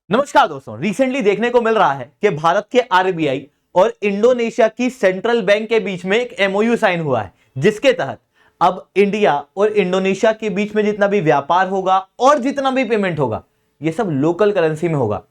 नमस्कार दोस्तों, रिसेंटली देखने को मिल रहा है कि भारत के आरबीआई और इंडोनेशिया की सेंट्रल बैंक के बीच में एक एमओयू साइन हुआ है, जिसके तहत अब इंडिया और इंडोनेशिया के बीच में जितना भी व्यापार होगा और जितना भी पेमेंट होगा, ये सब लोकल करेंसी में होगा।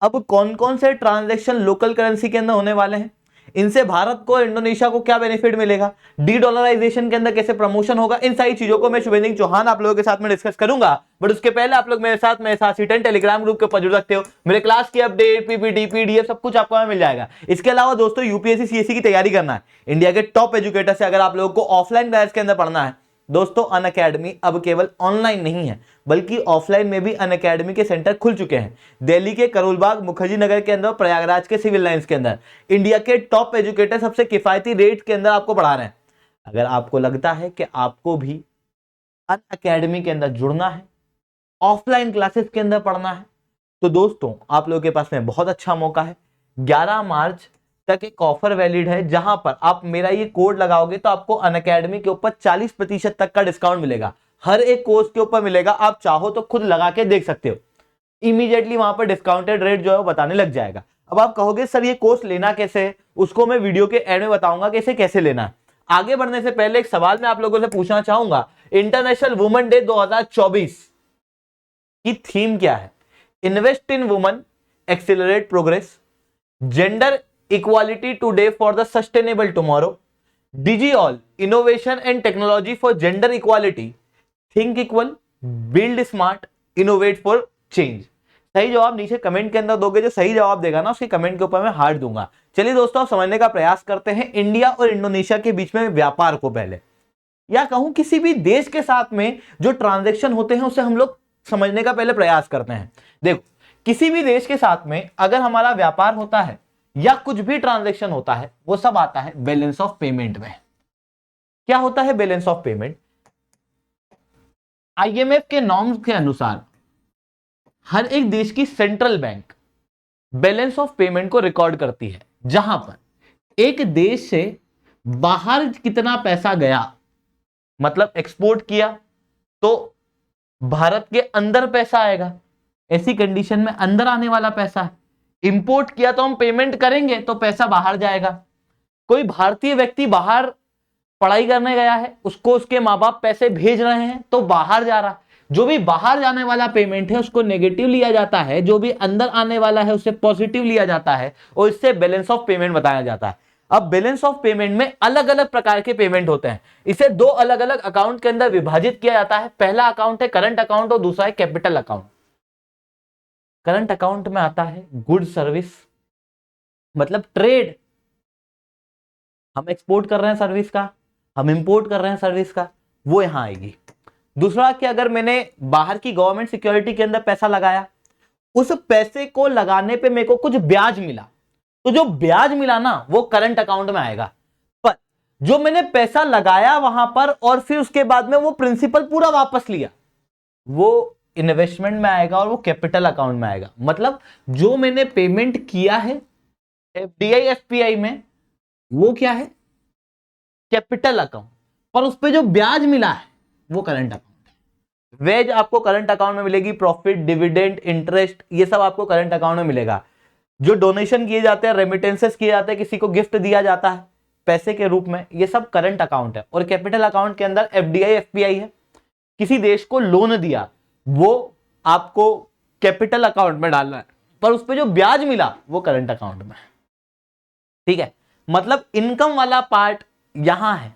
अब कौन कौन से ट्रांजैक्शन लोकल करेंसी के अंदर होने वाले हैं, इनसे भारत को, इंडोनेशिया को क्या बेनिफिट मिलेगा, डी डॉलराइजेशन के अंदर कैसे प्रमोशन होगा, इन सारी चीजों को मैं शुभेंद्र चौहान आप लोगों के साथ में डिस्कस करूंगा। बट उसके पहले आप लोग मेरे साथ C10 टेलीग्राम ग्रुप के ऊपर जुड़ सकते हो। मेरे क्लास की अपडेट, पीपीटी, पीडीएफ सब कुछ आपको मिल जाएगा। इसके अलावा दोस्तों, यूपीएससी सीएससी की तैयारी करना है, इंडिया के टॉप एजुकेटर से अगर आप लोगों को ऑफलाइन क्लास के अंदर पढ़ना है दोस्तों, अनअकैडमी अब केवल ऑनलाइन नहीं है बल्कि ऑफलाइन में भी अनअकैडमी के सेंटर खुल चुके हैं। दिल्ली के करोलबाग मुखर्जी नगर के अंदर, प्रयागराज के सिविल लाइंस के अंदर इंडिया के टॉप एजुकेटर सबसे किफायती रेट के अंदर आपको पढ़ा रहे हैं। अगर आपको लगता है कि आपको भी अनअकैडमी के अंदर जुड़ना है, ऑफलाइन क्लासेस के अंदर पढ़ना है, तो दोस्तों आप लोगों के पास में बहुत अच्छा मौका है। 11 मार्च तक एक ऑफर वैलिड है, जहां पर आप मेरा ये कोड लगाओगे तो आपको अनअकैडमी के ऊपर 40% तक का डिस्काउंट मिलेगा। हर एक कोर्स के ऊपर मिलेगा, आप चाहो तो खुद लगा के देख सकते हो। इमीडिएटली वहां पर डिस्काउंटेड रेट जो है वो बताने लग जाएगा। अब आप कहोगे सर ये कोर्स लेना कैसे है, उसको मैं वीडियो के एंड में बताऊंगा कि इसे कैसे लेना है। आगे बढ़ने से पहले एक सवाल मैं आप लोगों से पूछना चाहूंगा, इंटरनेशनल वुमेन डे 2024 की थीम क्या है? Invest in women, accelerate progress, gender equality today for the sustainable tomorrow, digital innovation and technology for gender equality, think equal, build smart, innovate for change. सही जवाब नीचे कमेंट के अंदर दोगे, जो सही जवाब देगा ना उसके कमेंट के ऊपर मैं हार्ट दूंगा। चलिए दोस्तों, समझने का प्रयास करते हैं इंडिया और इंडोनेशिया के बीच में व्यापार को। पहले या कहूं किसी भी देश के साथ में जो ट्रांजैक्शन होते हैं उसे हम लोग समझने का पहले प्रयास करते हैं। देखो, किसी भी देश के साथ में अगर हमारा व्यापार होता है या कुछ भी ट्रांजैक्शन होता है, वो सब आता है बैलेंस ऑफ पेमेंट में। क्या होता है बैलेंस ऑफ पेमेंट? आईएमएफ के नॉर्म्स के अनुसार हर एक देश की central bank balance of payment को रिकॉर्ड करती है, जहां पर एक देश से बाहर कितना पैसा गया, मतलब एक्सपोर्ट किया तो भारत के अंदर पैसा आएगा, ऐसी कंडीशन में अंदर आने वाला पैसा है। इंपोर्ट किया तो हम पेमेंट करेंगे तो पैसा बाहर जाएगा। कोई भारतीय व्यक्ति बाहर पढ़ाई करने गया है, उसको उसके माँ बाप पैसे भेज रहे हैं तो बाहर जा रहा है। जो भी बाहर जाने वाला पेमेंट है उसको नेगेटिव लिया जाता है, जो भी अंदर आने वाला है उसे पॉजिटिव लिया जाता है और इससे बैलेंस ऑफ पेमेंट बताया जाता है। अब बैलेंस ऑफ पेमेंट में अलग अलग प्रकार के पेमेंट होते हैं। इसे दो अलग अलग अकाउंट के अंदर विभाजित किया जाता है। पहला अकाउंट है करंट अकाउंट और दूसरा है कैपिटल अकाउंट। करंट अकाउंट में आता है गुड सर्विस, मतलब ट्रेड, हम एक्सपोर्ट कर रहे हैं सर्विस का, हम इंपोर्ट कर रहे हैं सर्विस का, वो यहां आएगी। दूसरा कि अगर मैंने बाहर की गवर्नमेंट सिक्योरिटी के अंदर पैसा लगाया, उस पैसे को लगाने पे मेरे को कुछ ब्याज मिला, तो जो ब्याज मिला ना वो करंट अकाउंट में आएगा। पर जो मैंने पैसा लगाया वहां पर और फिर उसके बाद में वो प्रिंसिपल पूरा वापस लिया, वो इन्वेस्टमेंट में आएगा और वो कैपिटल अकाउंट में आएगा। मतलब जो मैंने पेमेंट किया है एफडीआई एफपीआई में, वो क्या है? कैपिटल अकाउंट, पर उस पर जो ब्याज मिला है वो करंट अकाउंट है। वेज आपको करंट अकाउंट में मिलेगी, प्रॉफिट, डिविडेंड, इंटरेस्ट, ये सब आपको करंट अकाउंट में मिलेगा। जो डोनेशन किए जाते हैं, रेमिटेंसेस किए जाते हैं, किसी को गिफ्ट दिया जाता है पैसे के रूप में, ये सब करंट अकाउंट है। और कैपिटल अकाउंट के अंदर एफडीआई एफपीआई है, किसी देश को लोन दिया वो आपको कैपिटल अकाउंट में डालना है, पर उस पर जो ब्याज मिला वो करंट अकाउंट में है। ठीक है, मतलब इनकम वाला पार्ट यहां है,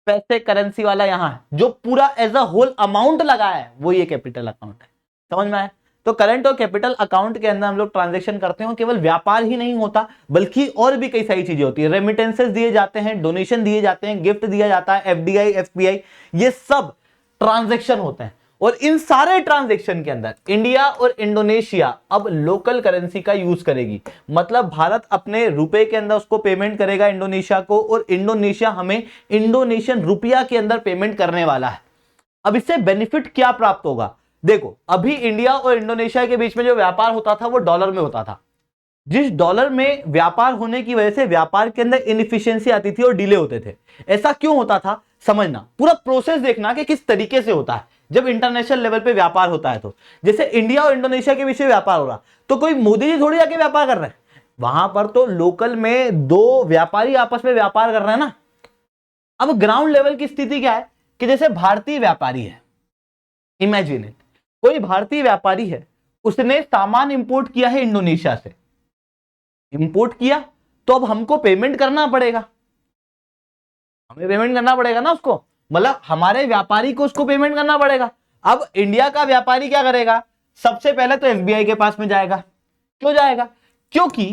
पैसे करेंसी वाला यहां है, जो पूरा एज अ होल अमाउंट लगाया है वो ये कैपिटल अकाउंट है। समझ में आया? तो करंट और कैपिटल अकाउंट के अंदर हम लोग ट्रांजैक्शन करते हैं। केवल व्यापार ही नहीं होता बल्कि और भी कई सारी चीजें होती है। रेमिटेंसेस दिए जाते हैं, डोनेशन दिए जाते हैं, गिफ्ट दिया जाता है, एफडीआई एफपीआई, ये सब ट्रांजैक्शन होते हैं। और इन सारे ट्रांजैक्शन के अंदर इंडिया और इंडोनेशिया अब लोकल करेंसी का यूज करेगी। मतलब भारत अपने रुपए के अंदर उसको पेमेंट करेगा इंडोनेशिया को, और इंडोनेशिया हमें इंडोनेशियन रुपया के अंदर पेमेंट करने वाला है। अब इससे बेनिफिट क्या प्राप्त होगा? देखो, अभी इंडिया और इंडोनेशिया के बीच में जो व्यापार होता था वो डॉलर में होता था। जिस डॉलर में व्यापार होने की वजह से व्यापार के अंदर इनएफिशिएंसी आती थी और डिले होते थे। ऐसा क्यों होता था समझना, पूरा प्रोसेस देखना कि किस तरीके से होता है। जब इंटरनेशनल लेवल पे व्यापार होता है तो जैसे इंडिया और इंडोनेशिया के बीच में व्यापार हो रहा, तो कोई मोदी जी थोड़ी जाके व्यापार कर रहे हैं, वहां पर तो लोकल में दो व्यापारी आपस में व्यापार कर रहे हैं ना। अब ग्राउंड लेवल की स्थिति क्या है कि जैसे भारतीय व्यापारी है, इमेजिन इट, कोई भारतीय व्यापारी है, उसने सामान इंपोर्ट किया है इंडोनेशिया से, इंपोर्ट किया तो अब हमको पेमेंट करना पड़ेगा, हमें पेमेंट करना पड़ेगा ना उसको, मतलब हमारे व्यापारी को उसको पेमेंट करना पड़ेगा। अब इंडिया का व्यापारी क्या करेगा, सबसे पहले तो एसबीआई के पास में जाएगा। क्यों जाएगा, क्योंकि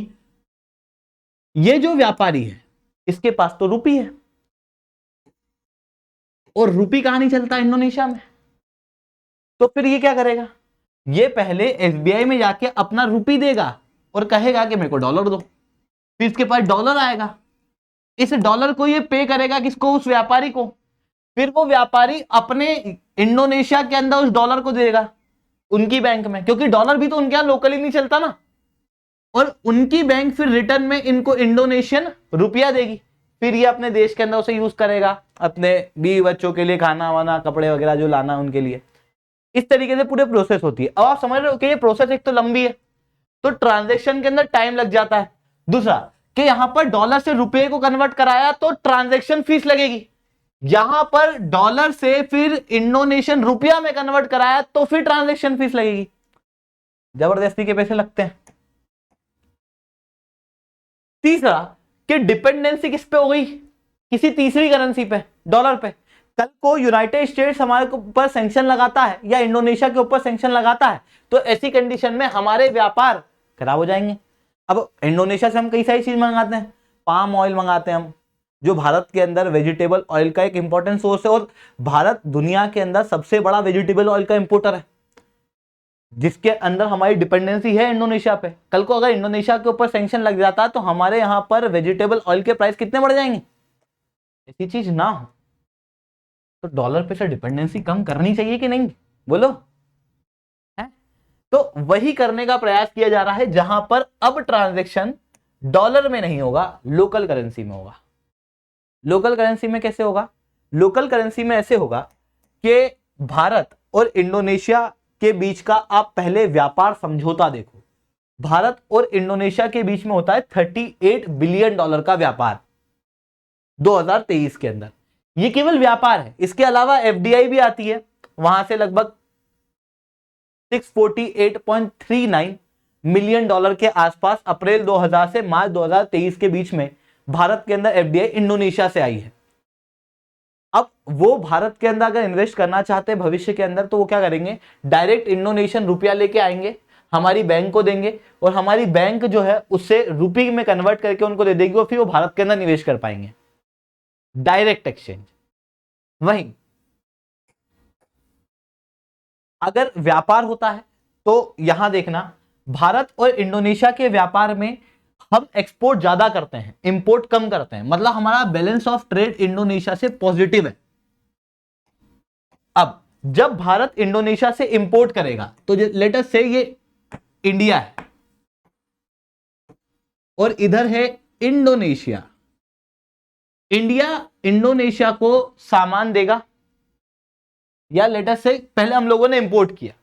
ये जो व्यापारी है इसके पास तो रुपी है, और रुपी कहां नहीं चलता, इंडोनेशिया में। तो फिर ये क्या करेगा, ये पहले एसबीआई में जाके अपना रुपी देगा और कहेगा कि मेरे को डॉलर दो, फिर इसके पास डॉलर आएगा, इस डॉलर को ये पे करेगा किसको, उस व्यापारी को, फिर वो व्यापारी अपने इंडोनेशिया के अंदर उस डॉलर को देगा उनकी बैंक में, क्योंकि डॉलर भी तो उनके यहां लोकली नहीं चलता ना, और उनकी बैंक फिर रिटर्न में इनको इंडोनेशियन रुपया देगी, फिर ये अपने देश के अंदर उसे यूज करेगा अपने बीवी बच्चों के लिए, खाना वाना कपड़े वगैरह जो लाना उनके लिए। इस तरीके से पूरे प्रोसेस होती है। अब आप समझ रहे हो कि ये प्रोसेस एक तो लंबी है, तो ट्रांजैक्शन के अंदर टाइम लग जाता है। दूसरा कि यहां पर डॉलर से रुपए को कन्वर्ट कराया तो ट्रांजैक्शन फीस लगेगी, यहां पर डॉलर से फिर इंडोनेशियन रुपया में कन्वर्ट कराया तो फिर ट्रांजैक्शन फीस लगेगी, जबरदस्ती के पैसे लगते हैं। तीसरा कि डिपेंडेंसी किस पे हो गई, किसी तीसरी करेंसी पे, डॉलर पे। कल को यूनाइटेड स्टेट्स हमारे ऊपर सैंक्शन लगाता है या इंडोनेशिया के ऊपर सैंक्शन लगाता है, तो ऐसी कंडीशन में हमारे व्यापार खराब हो जाएंगे। अब इंडोनेशिया से हम कई सारी चीज मंगाते हैं, पाम ऑयल मंगाते हैं हम, जो भारत के अंदर वेजिटेबल ऑयल का एक इंपॉर्टेंट सोर्स है, और भारत दुनिया के अंदर सबसे बड़ा वेजिटेबल ऑयल का इंपोर्टर है, जिसके अंदर हमारी डिपेंडेंसी है इंडोनेशिया पे। कल को अगर इंडोनेशिया के ऊपर सैंक्शन लग जाता है तो हमारे यहां पर वेजिटेबल ऑयल के प्राइस कितने बढ़ जाएंगे। ऐसी चीज ना हो तो डॉलर पे से डिपेंडेंसी कम करनी चाहिए कि नहीं, बोलो है? तो वही करने का प्रयास किया जा रहा है, जहां पर अब ट्रांजैक्शन डॉलर में नहीं होगा, लोकल करेंसी में होगा। लोकल करेंसी में कैसे होगा, लोकल करेंसी में ऐसे होगा कि भारत और इंडोनेशिया के बीच का आप पहले व्यापार समझौता देखो। भारत और इंडोनेशिया के बीच में होता है 38 बिलियन डॉलर का व्यापार 2023 के अंदर। ये केवल व्यापार है, इसके अलावा एफडीआई भी आती है, वहां से लगभग 648.39 मिलियन डॉलर के आसपास अप्रैल 2000 से मार्च 2023 के बीच में भारत के अंदर एफडीआई इंडोनेशिया से आई है। अब वो भारत के अंदर अगर इन्वेस्ट करना चाहते हैं भविष्य के अंदर, तो वो क्या करेंगे, डायरेक्ट इंडोनेशियन रुपया लेके आएंगे, हमारी बैंक को देंगे, और हमारी बैंक जो है उससे रुपये में कन्वर्ट करके उनको दे देगी, और फिर वो भारत के अंदर निवेश कर पाएंगे, डायरेक्ट एक्सचेंज। वहीं अगर व्यापार होता है तो यहां देखना, भारत और इंडोनेशिया के व्यापार में हम एक्सपोर्ट ज्यादा करते हैं, इंपोर्ट कम करते हैं, मतलब हमारा बैलेंस ऑफ ट्रेड इंडोनेशिया से पॉजिटिव है। अब जब भारत इंडोनेशिया से इंपोर्ट करेगा, तो लेट अस से ये इंडिया है और इधर है इंडोनेशिया, इंडिया इंडोनेशिया को सामान देगा, या लेट अस से पहले हम लोगों ने इंपोर्ट किया,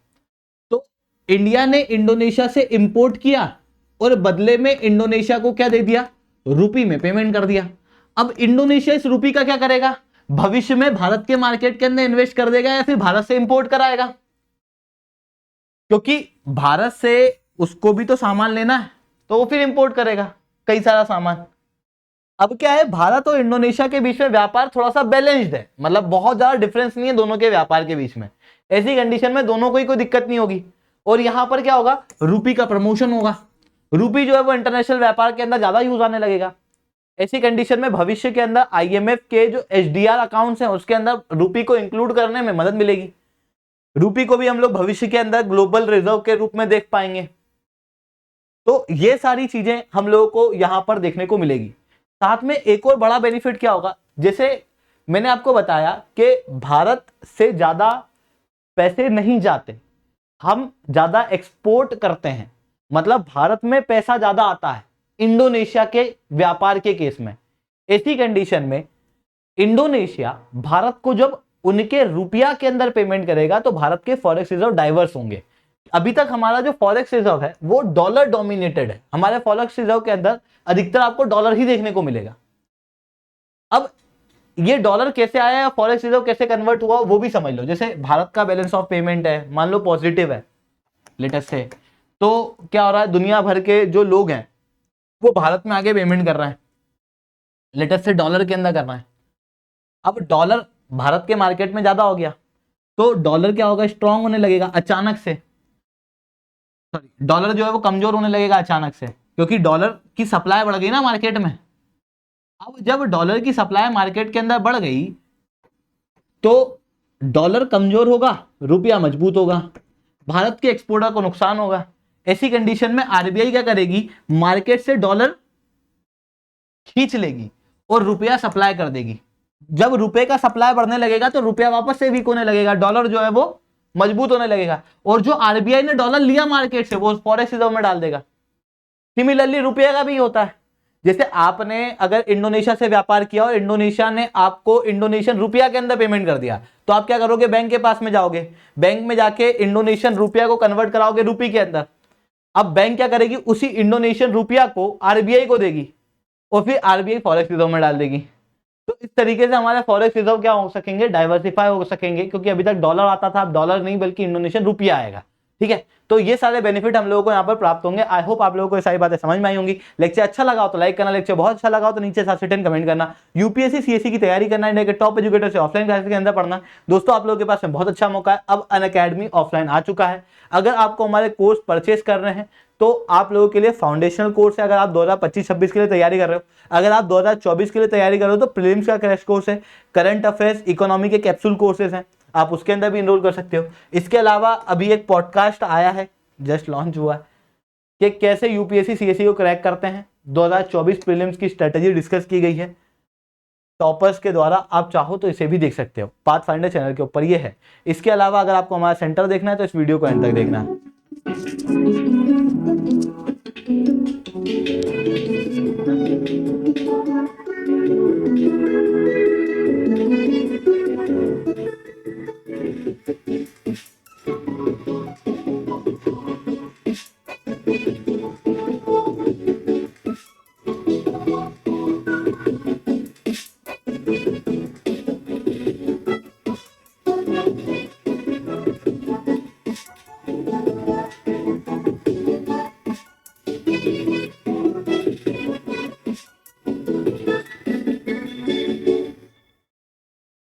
तो इंडिया ने इंडोनेशिया से इंपोर्ट किया और बदले में इंडोनेशिया को क्या दे दिया, रुपी में पेमेंट कर दिया। अब इंडोनेशिया इस रुपी का क्या करेगा, भविष्य में भारत के मार्केट के अंदर इन्वेस्ट कर देगा या फिर भारत से इंपोर्ट कराएगा, क्योंकि भारत से उसको भी तो सामान लेना है, तो वो फिर इंपोर्ट करेगा कई सारा सामान। अब क्या है, भारत और इंडोनेशिया के बीच में व्यापार थोड़ा सा बैलेंस्ड है, मतलब बहुत ज्यादा डिफरेंस नहीं है दोनों के व्यापार के बीच में। ऐसी कंडीशन में दोनों को ही कोई दिक्कत नहीं होगी, और यहां पर क्या होगा, रुपी का प्रमोशन होगा, रुपी जो है वो इंटरनेशनल व्यापार के अंदर ज्यादा यूज आने लगेगा। ऐसी कंडीशन में भविष्य के अंदर आईएमएफ के जो एचडीआर अकाउंट्स हैं उसके अंदर रुपी को इंक्लूड करने में मदद मिलेगी, रुपी को भी हम लोग भविष्य के अंदर ग्लोबल रिजर्व के रूप में देख पाएंगे। तो ये सारी चीजें हम लोगों को यहां पर देखने को मिलेगी। साथ में एक और बड़ा बेनिफिट क्या होगा, जैसे मैंने आपको बताया कि भारत से ज्यादा पैसे नहीं जाते, हम ज्यादा एक्सपोर्ट करते हैं, मतलब भारत में पैसा ज्यादा आता है इंडोनेशिया के व्यापार के केस में। ऐसी कंडीशन में इंडोनेशिया भारत को जब उनके रुपया के अंदर पेमेंट करेगा तो भारत के फॉरेक्स रिजर्व डाइवर्स होंगे। अभी तक हमारा जो फॉरेक्स रिजर्व है वो डॉलर डोमिनेटेड है, हमारे फॉरेक्स रिजर्व के अंदर अधिकतर आपको डॉलर ही देखने को मिलेगा। अब ये डॉलर कैसे आया या फॉरेक्स रिजर्व कैसे कन्वर्ट हुआ वो भी समझ लो। जैसे भारत का बैलेंस ऑफ पेमेंट है, मान लो पॉजिटिव है लेटेस्ट से, तो क्या हो रहा है, दुनिया भर के जो लोग हैं वो भारत में आके पेमेंट कर रहे हैं, लेटेस्ट से डॉलर के अंदर कर रहे हैं। अब डॉलर भारत के मार्केट में ज्यादा हो गया तो डॉलर क्या होगा, स्ट्रांग होने लगेगा अचानक से, सॉरी डॉलर जो है वो कमजोर होने लगेगा अचानक से, क्योंकि डॉलर की सप्लाई बढ़ गई ना मार्केट में। अब जब डॉलर की सप्लाई मार्केट के अंदर बढ़ गई तो डॉलर कमजोर होगा, रुपया मजबूत होगा, भारत के एक्सपोर्टर को नुकसान होगा। ऐसी कंडीशन में आरबीआई क्या करेगी, मार्केट से डॉलर खींच लेगी और रुपया सप्लाई कर देगी। जब रुपए का सप्लाई बढ़ने लगेगा तो रुपया वापस से वीक होने लगेगा, डॉलर जो है वो मजबूत होने लगेगा, और जो आरबीआई ने डॉलर लिया मार्केट से वो फॉरेक्स रिजर्व में डाल देगा। सिमिलरली रुपये का भी होता है। जैसे आपने अगर इंडोनेशिया से व्यापार किया और इंडोनेशिया ने आपको इंडोनेशियन रुपया के अंदर पेमेंट कर दिया, तो आप क्या करोगे, बैंक के पास में जाओगे, बैंक में जाके इंडोनेशियन रुपया को कन्वर्ट कराओगे रुपये के अंदर। अब बैंक क्या करेगी, उसी इंडोनेशियन रुपया को आरबीआई को देगी और फिर आरबीआई फॉरेक्स रिजर्व में डाल देगी। तो इस तरीके से हमारे फॉरेक्स रिजर्व क्या हो सकेंगे, डाइवर्सिफाई हो सकेंगे, क्योंकि अभी तक डॉलर आता था, अब डॉलर नहीं बल्कि इंडोनेशियन रुपया आएगा। ठीक है, तो ये सारे बेनिफिट हम लोगों को यहाँ पर प्राप्त होंगे। आई होप आप लोगों को ये सारी बातें समझ में आई होंगी। लेक्चर अच्छा लगा हो तो लाइक करना, लेक्चर बहुत अच्छा लगा हो तो नीचे 7 से 10 कमेंट करना। यूपीएससी सीएससी की तैयारी करना, इंडिया के टॉप एजुकेटर से ऑफलाइन क्लासेस के अंदर पढ़ना। दोस्तों आप लोगों के पास में बहुत अच्छा मौका है, अब अनअकैडमी ऑफलाइन आ चुका है। अगर आपको हमारे कोर्स परचेस कर रहे हैं तो आप लोगों के लिए फाउंडेशनल कोर्स है। अगर आप 2025-26 के लिए तैयारी कर रहे हो, अगर आप 2024 के लिए तैयारी कर रहे हो तो प्रीलिम्स का क्रैश कोर्स है, करंट अफेयर्स इकोनॉमी के कैप्सूल कोर्सेज हैं, आप उसके अंदर भी इनरोल कर सकते हो। इसके अलावा अभी एक पॉडकास्ट आया है, जस्ट लॉन्च हुआ है, कि कैसे यूपीएससी सीएससी को क्रैक करते हैं। 2024 प्रीलिम्स की स्ट्रेटेजी डिस्कस की गई है टॉपर्स के द्वारा, आप चाहो तो इसे भी देख सकते हो, पाथ फाइंडर चैनल के ऊपर ये है। इसके अलावा अगर आपको हमारा सेंटर देखना है तो इस वीडियो को एंड तक देखना है।